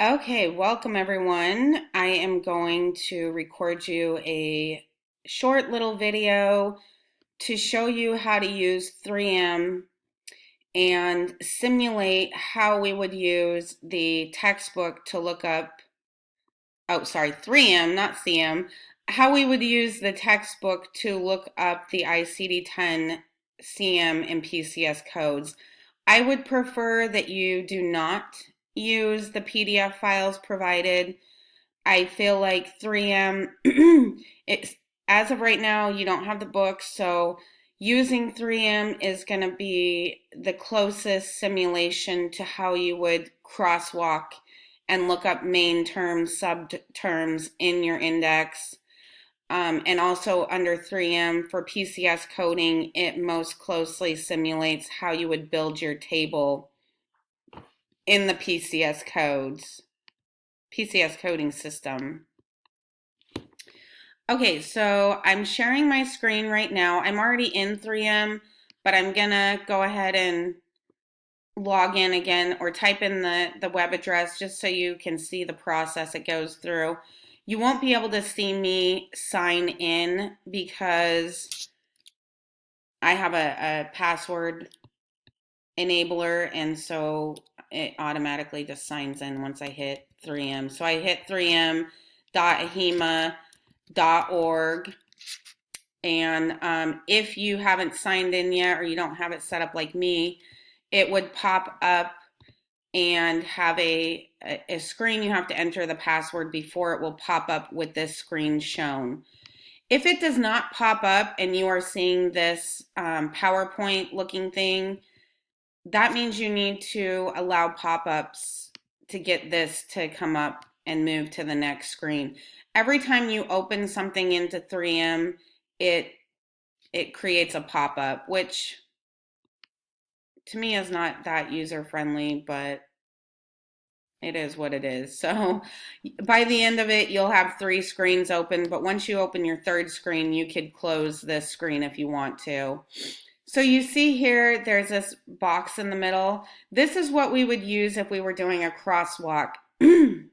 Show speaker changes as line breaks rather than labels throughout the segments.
Okay, welcome everyone. I am going to record you a short little video to show you how to use 3M and simulate how we would use the textbook to look up, 3M, not CM, how we would use the textbook to look up the ICD-10 CM and PCS codes. I would prefer that you do not use the PDF files provided. I feel like 3M, it's, as of right now, you don't have the book, so using 3M is going to be the closest simulation to how you would crosswalk and look up main terms, subterms in your index. And also under 3M for PCS coding, it most closely simulates how you would build your table in the PCS coding system. Okay, so I'm sharing my screen right now. I'm already in 3M, but I'm gonna go ahead and log in again or type in the web address just so you can see the process it goes through. You won't be able to see me sign in because I have a password enabler, and so it automatically just signs in once I hit 3M. So I hit 3m.ahima.org, and if you haven't signed in yet or you don't have it set up like me, it would pop up and have a screen. You have to enter the password before it will pop up with this screen shown. If it does not pop up and you are seeing this PowerPoint looking thing, that means you need to allow pop-ups to get this to come up and move to the next screen. Every time you open something into 3M, it creates a pop-up, which to me is not that user-friendly, but it is what it is. So by the end of it, you'll have 3 screens open, but once you open your 3rd screen, you could close this screen if you want to. So you see here, there's this box in the middle. This is what we would use if we were doing a crosswalk. And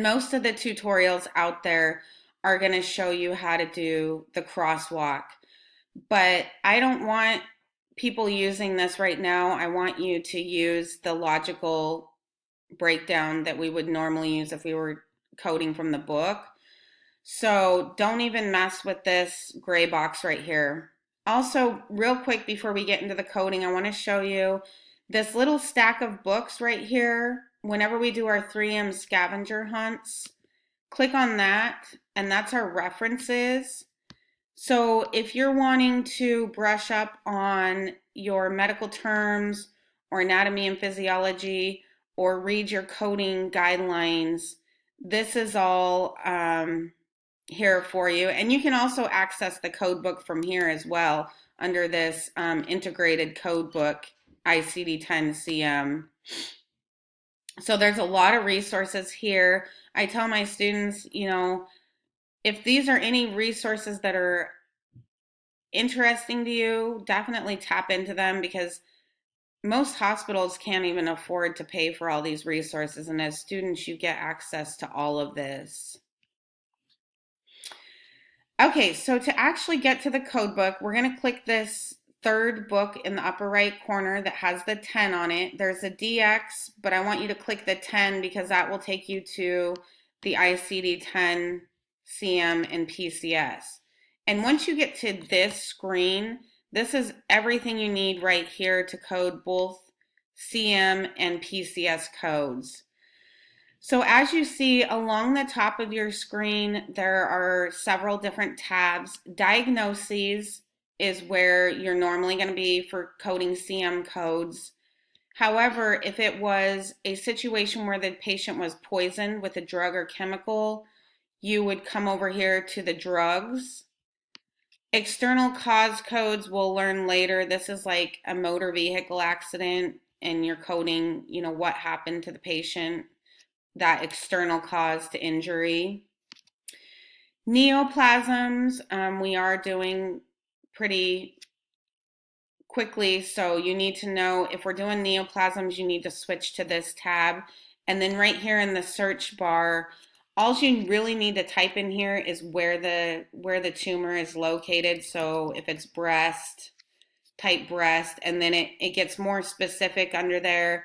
most of the tutorials out there are going to show you how to do the crosswalk. But I don't want people using this right now. I want you to use the logical breakdown that we would normally use if we were coding from the book. So don't even mess with this gray box right here. Also, real quick before we get into the coding, I want to show you this little stack of books right here. Whenever we do our 3M scavenger hunts, click on that, and that's our references. So if you're wanting to brush up on your medical terms or anatomy and physiology or read your coding guidelines, this is all here for you. And you can also access the code book from here as well under this integrated code book ICD-10 CM. So there's a lot of resources here. I tell my students, if these are any resources that are interesting to you, definitely tap into them because most hospitals can't even afford to pay for all these resources. And as students, you get access to all of this. Okay, so to actually get to the code book, we're going to click this 3rd book in the upper right corner that has the 10 on it. There's a DX, but I want you to click the 10 because that will take you to the ICD-10 CM and PCS. And once you get to this screen, this is everything you need right here to code both CM and PCS codes. So as you see along the top of your screen, there are several different tabs. Diagnoses is where you're normally going to be for coding CM codes. However, if it was a situation where the patient was poisoned with a drug or chemical, you would come over here to the drugs. External cause codes we'll learn later. This is like a motor vehicle accident and you're coding, what happened to the patient, that external cause to injury. Neoplasms, we are doing pretty quickly, so you need to know if we're doing neoplasms, you need to switch to this tab. And then right here in the search bar, all you really need to type in here is where the tumor is located. So if it's breast, type breast, and then it gets more specific under there.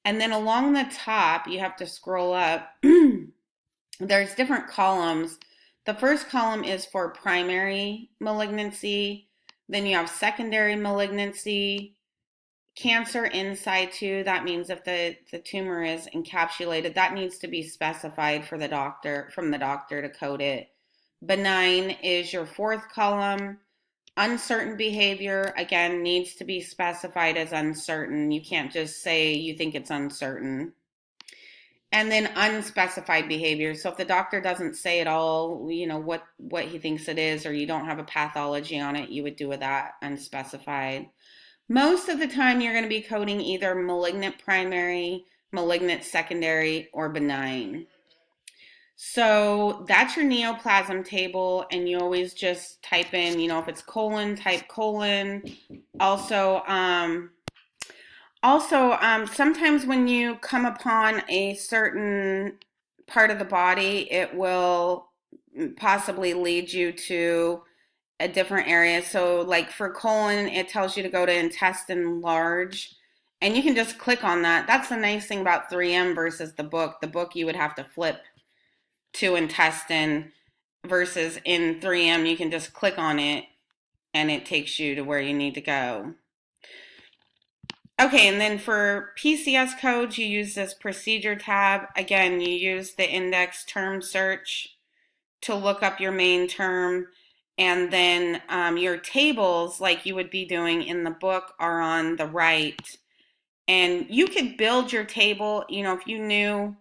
And then along the top, you have to scroll up. There's different columns. The first column is for primary malignancy. Then you have secondary malignancy, cancer in situ. That means if the tumor is encapsulated, that needs to be specified for the doctor, from the doctor to code it. Benign is your fourth column. Uncertain behavior, again, needs to be specified as uncertain. You can't just say you think it's uncertain. And then unspecified behavior. So if the doctor doesn't say at all, you know, what he thinks it is, or you don't have a pathology on it, you would do with that unspecified. Most of the time you're going to be coding either malignant primary, malignant secondary, or benign. So that's your neoplasm table, and you always just type in, you know, if it's colon, type colon. Also, sometimes when you come upon a certain part of the body, it will possibly lead you to a different area. So like for colon, it tells you to go to intestine large, and you can just click on that. That's the nice thing about 3M versus the book. The book you would have to flip to intestine, versus in 3M you can just click on it and it takes you to where you need to go. Okay, and then for PCS codes, you use this procedure tab. Again, you use the index term search to look up your main term, and then your tables, like you would be doing in the book, are on the right. And you could build your table, you know, if you knew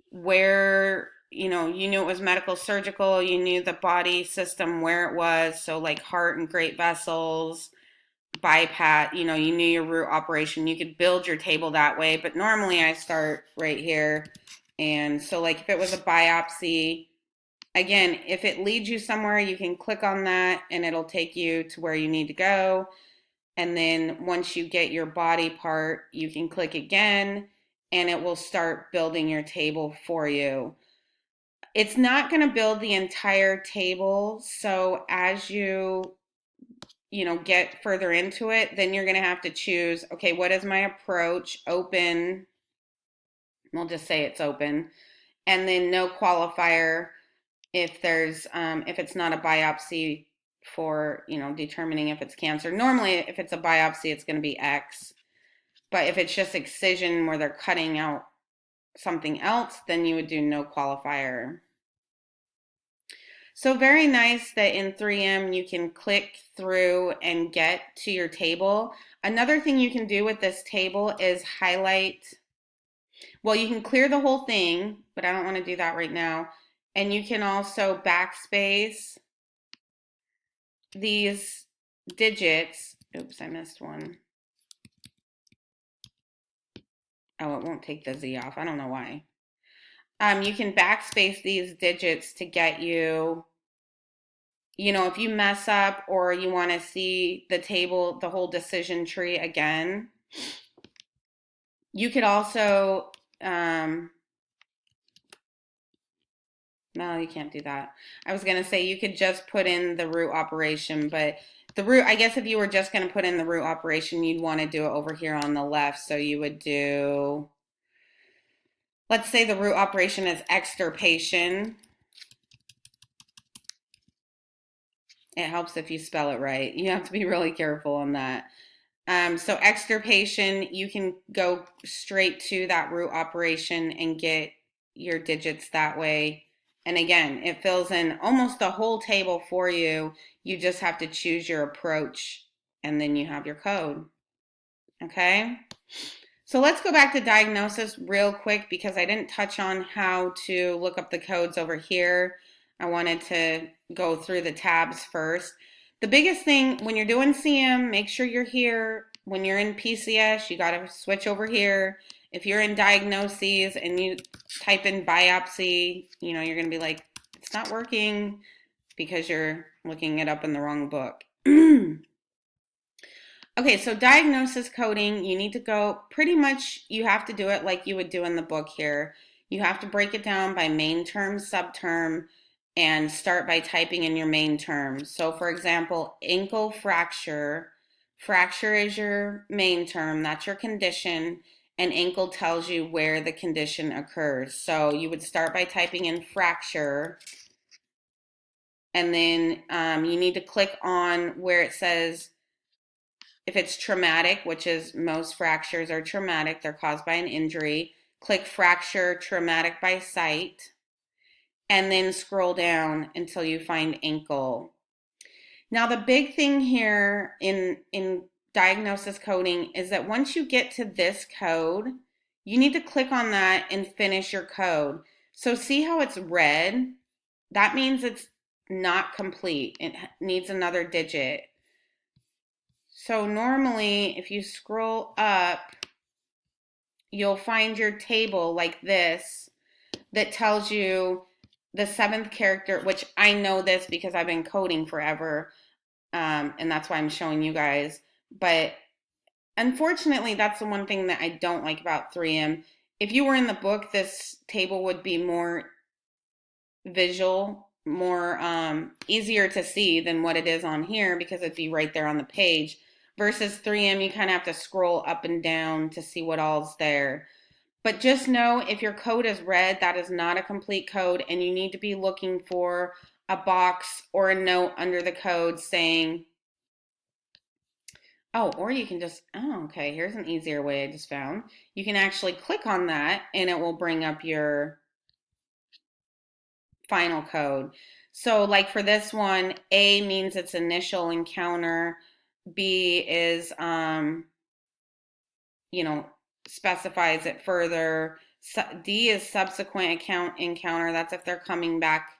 where, you knew it was medical surgical, you knew the body system where it was, so like heart and great vessels, bypass, you knew your root operation, you could build your table that way. But normally I start right here. And so like if it was a biopsy, again, if it leads you somewhere, you can click on that and it'll take you to where you need to go. And then once you get your body part, you can click again and it will start building your table for you. It's not going to build the entire table. So as you get further into it, then you're going to have to choose, okay, what is my approach? Open. We'll just say it's open. And then no qualifier if there's if it's not a biopsy for determining if it's cancer. Normally if it's a biopsy it's going to be X, but if it's just excision where they're cutting out something else, then you would do no qualifier. So very nice that in 3M you can click through and get to your table. Another thing you can do with this table is highlight. Well, you can clear the whole thing, but I don't want to do that right now. And you can also backspace these digits. Oops, I missed one. Oh, it won't take the Z off. I don't know why. You can backspace these digits to get you, if you mess up or you want to see the table, the whole decision tree again. You could also, no, you can't do that. I was going to say you could just put in the root operation, but the root, I guess if you were just going to put in the root operation, you'd want to do it over here on the left. So you would do, let's say the root operation is extirpation. It helps if you spell it right. You have to be really careful on that. So extirpation, you can go straight to that root operation and get your digits that way. And again, it fills in almost the whole table for you. You just have to choose your approach and then you have your code. Okay? So let's go back to diagnosis real quick because I didn't touch on how to look up the codes over here. I wanted to go through the tabs first. The biggest thing when you're doing CM, make sure you're here. When you're in PCS, you got to switch over here. If you're in diagnoses and you type in biopsy, you're going to be like, it's not working because you're looking it up in the wrong book. Okay, so diagnosis coding, you need to go pretty much, you have to do it like you would do in the book here. You have to break it down by main term, subterm, and start by typing in your main term. So for example, ankle fracture, fracture is your main term, that's your condition, and ankle tells you where the condition occurs. So you would start by typing in fracture, and then you need to click on where it says, if it's traumatic, which is most fractures are traumatic, they're caused by an injury, click fracture traumatic by sight, and then scroll down until you find ankle. Now, the big thing here in diagnosis coding is that once you get to this code, you need to click on that and finish your code. So see how it's red? That means it's not complete. It needs another digit. So normally, if you scroll up, you'll find your table like this that tells you the seventh character, which I know this because I've been coding forever, and that's why I'm showing you guys. But unfortunately, that's the one thing that I don't like about 3M. If you were in the book, this table would be more visual, more easier to see than what it is on here because it'd be right there on the page. Versus 3M, you kind of have to scroll up and down to see what all's there. But just know if your code is red, that is not a complete code, and you need to be looking for a box or a note under the code saying, oh, or you can just, oh, okay, here's an easier way I just found. You can actually click on that and it will bring up your final code. So like for this one, A means it's initial encounter, B is, specifies it further. D is subsequent encounter. That's if they're coming back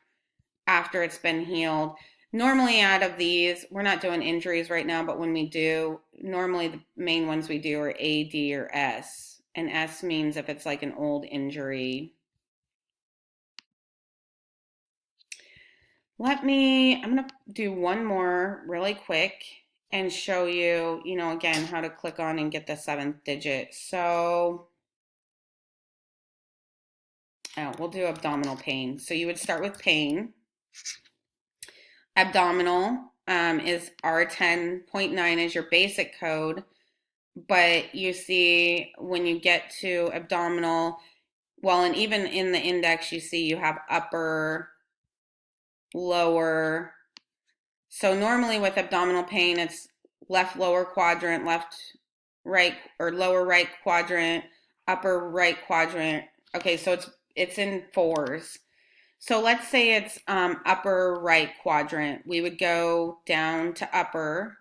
after it's been healed. Normally out of these, we're not doing injuries right now, but when we do, normally the main ones we do are A, D, or S. And S means if it's like an old injury. I'm going to do one more really quick and show you, again, how to click on and get the seventh digit. So, we'll do abdominal pain. So you would start with pain. Abdominal is R10.9 is your basic code, but you see when you get to abdominal, well, and even in the index, you see you have upper, lower. So normally with abdominal pain, it's left lower quadrant, left right, or lower right quadrant, upper right quadrant. Okay, so it's in fours. So let's say it's upper right quadrant. We would go down to upper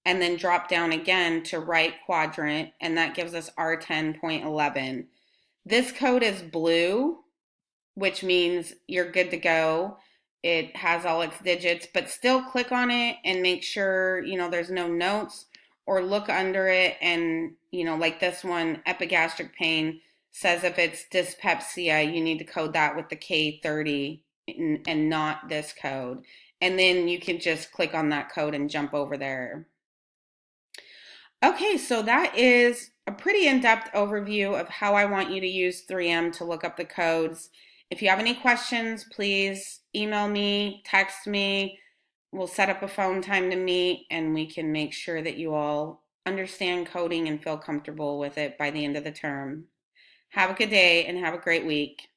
and then drop down again to right quadrant, and that gives us R10.11. This code is blue, which means you're good to go. It has all its digits, but still click on it and make sure, there's no notes, or look under it and, like this one, epigastric pain, says if it's dyspepsia, you need to code that with the K30 and not this code. And then you can just click on that code and jump over there. Okay, so that is a pretty in-depth overview of how I want you to use 3M to look up the codes. If you have any questions, please email me, text me. We'll set up a phone time to meet and we can make sure that you all understand coding and feel comfortable with it by the end of the term. Have a good day and have a great week.